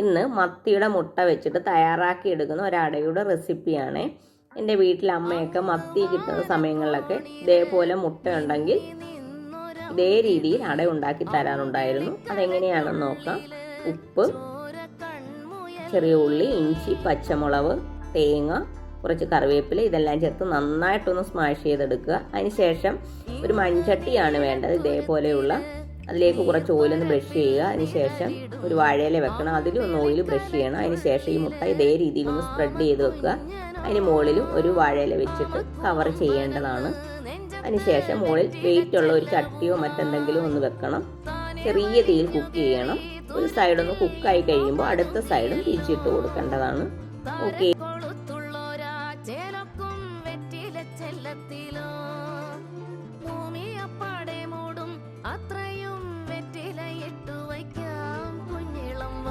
ഇന്ന് മത്തിയുടെ മുട്ട വെച്ചിട്ട് തയ്യാറാക്കി എടുക്കുന്ന ഒരടയുടെ റെസിപ്പിയാണ്. എൻ്റെ വീട്ടിൽ അമ്മയൊക്കെ മത്തി കിട്ടുന്ന സമയങ്ങളിലൊക്കെ ഇതേപോലെ മുട്ട ഉണ്ടെങ്കിൽ ഇതേ രീതിയിൽ അട ഉണ്ടാക്കി തരാറുണ്ടായിരുന്നു. അതെങ്ങനെയാണെന്ന് നോക്കാം. ഉപ്പ്, ചെറിയ ഉള്ളി, ഇഞ്ചി, പച്ചമുളക്, തേങ്ങ, കുറച്ച് കറിവേപ്പില ഇതെല്ലാം ചേർത്ത് നന്നായിട്ടൊന്ന് സ്മാഷ് ചെയ്തെടുക്കുക. അതിനുശേഷം ഒരു മൺചട്ടിയാണ് വേണ്ടത്. ഇതേപോലെയുള്ള അതിലേക്ക് കുറച്ച് ഓയിലൊന്ന് ബ്രഷ് ചെയ്യുക. അതിനുശേഷം ഒരു വാഴയില വെക്കണം, അതിലും ഒന്ന് ഓയിൽ ബ്രഷ് ചെയ്യണം. അതിനുശേഷം ഈ മുട്ട ഇതേ രീതിയിൽ ഒന്ന് സ്പ്രെഡ് ചെയ്ത് വെക്കുക. അതിന് മുകളിലും ഒരു വാഴയില വെച്ചിട്ട് കവർ ചെയ്യേണ്ടതാണ്. അതിനുശേഷം മുകളിൽ വെയിറ്റ് ഉള്ള ഒരു ചട്ടിയോ മറ്റെന്തെങ്കിലും ഒന്ന് വെക്കണം. ചെറിയ തീയിൽ കുക്ക് ചെയ്യണം. ഒരു സൈഡൊന്ന് കുക്കായി കഴിയുമ്പോൾ അടുത്ത സൈഡും തിരിച്ചിട്ട് കൊടുക്കേണ്ടതാണ്. ഓക്കെ,